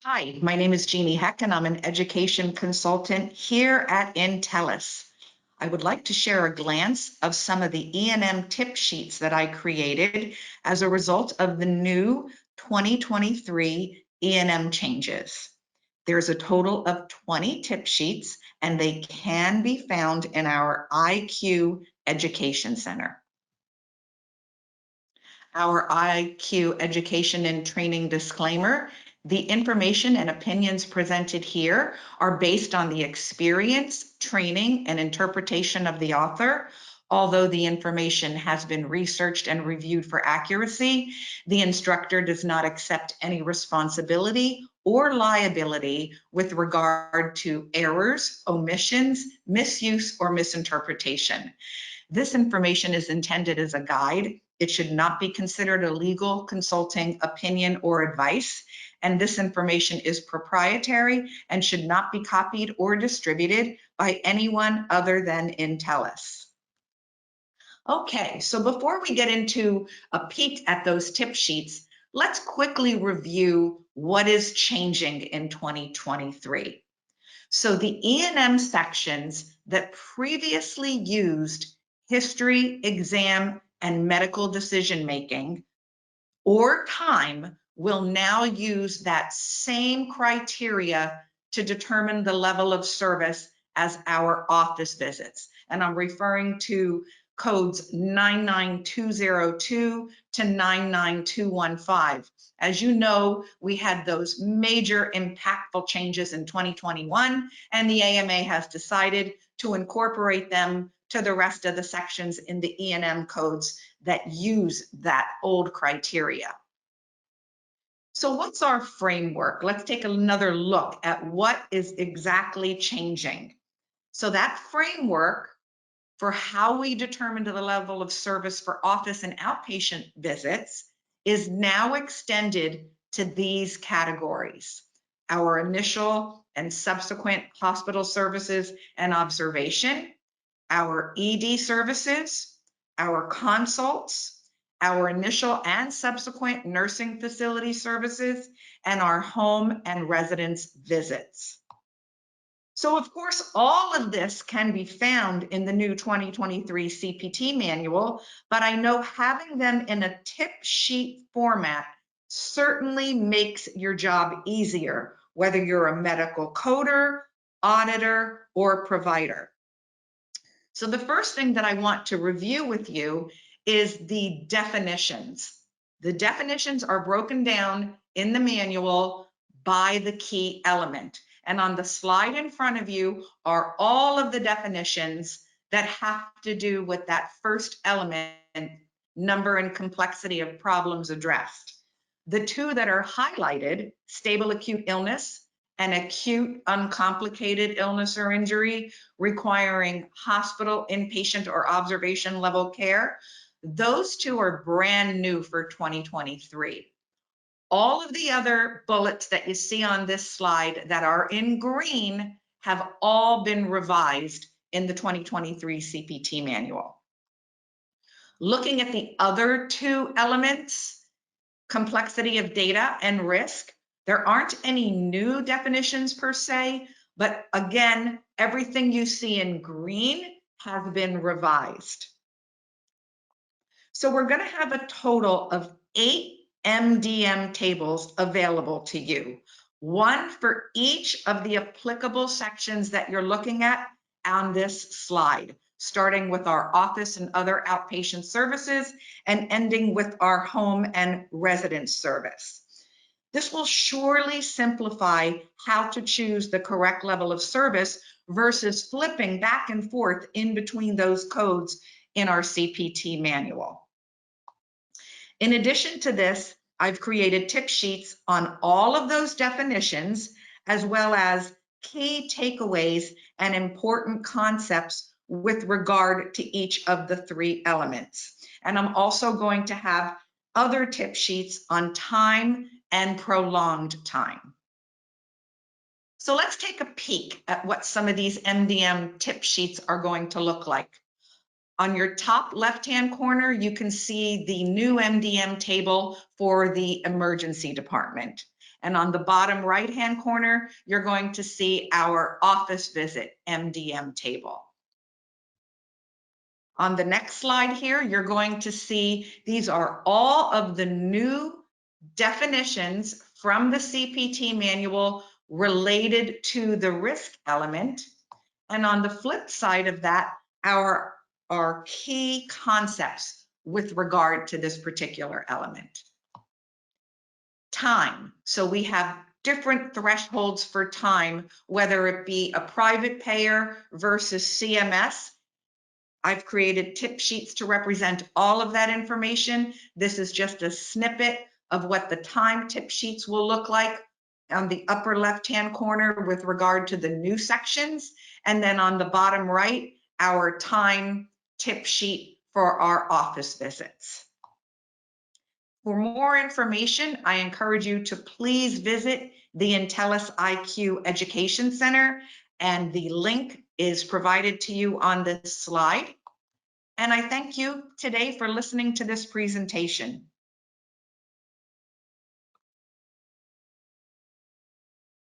Hi, my name is Jeannie Heck, and I'm an education consultant here at Intellis. I would like to share a glance of some of the E&M tip sheets that I created as a result of the new 2023 E&M changes. There's a total of 20 tip sheets, and they can be found in our IQ Education Center. Our IQ Education and Training disclaimer: the information and opinions presented here are based on the experience, training, and interpretation of the author. Although the information has been researched and reviewed for accuracy, the instructor does not accept any responsibility or liability with regard to errors, omissions, misuse, or misinterpretation. This information is intended as a guide. It should not be considered a legal, consulting, opinion, or advice. And this information is proprietary and should not be copied or distributed by anyone other than Intellis. Okay, so before we get into a peek at those tip sheets, let's quickly review what is changing in 2023. So the E&M sections that previously used history, exam, and medical decision-making or time will now use that same criteria to determine the level of service as our office visits. And I'm referring to codes 99202 to 99215. As you know, we had those major impactful changes in 2021, and the AMA has decided to incorporate them to the rest of the sections in the E&M codes that use that old criteria. So what's our framework? Let's take another look at what is exactly changing. So that framework for how we determine the level of service for office and outpatient visits is now extended to these categories: our initial and subsequent hospital services and observation, our ED services, our consults, our initial and subsequent nursing facility services, and our home and residence visits. So of course, all of this can be found in the new 2023 CPT manual, but I know having them in a tip sheet format certainly makes your job easier, whether you're a medical coder, auditor, or provider. So the first thing that I want to review with you is the definitions. The definitions are broken down in the manual by the key element. And on the slide in front of you are all of the definitions that have to do with that first element, number and complexity of problems addressed. The two that are highlighted, stable acute illness and acute uncomplicated illness or injury requiring hospital, inpatient, or observation level care, those two are brand new for 2023. All of the other bullets that you see on this slide that are in green have all been revised in the 2023 CPT manual. Looking at the other two elements, complexity of data and risk, there aren't any new definitions per se, but again, everything you see in green has been revised. So we're going to have a total of 8 MDM tables available to you, one for each of the applicable sections that you're looking at on this slide, starting with our office and other outpatient services and ending with our home and residence service. This will surely simplify how to choose the correct level of service versus flipping back and forth in between those codes in our CPT manual. In addition to this, I've created tip sheets on all of those definitions, as well as key takeaways and important concepts with regard to each of the 3 elements. And I'm also going to have other tip sheets on time and prolonged time. So let's take a peek at what some of these MDM tip sheets are going to look like. On your top left-hand corner, you can see the new MDM table for the emergency department. And on the bottom right-hand corner, you're going to see our office visit MDM table. On the next slide here, you're going to see these are all of the new definitions from the CPT manual related to the risk element. And on the flip side of that, our key concepts with regard to this particular element. Time. So we have different thresholds for time, whether it be a private payer versus CMS. I've created tip sheets to represent all of that information. This is just a snippet of what the time tip sheets will look like on the upper left-hand corner with regard to the new sections. And then on the bottom right, our time tip sheet for our office visits. For more information, I encourage you to please visit the Entellus IQ Education Center, and the link is provided to you on this slide. And I thank you today for listening to this presentation.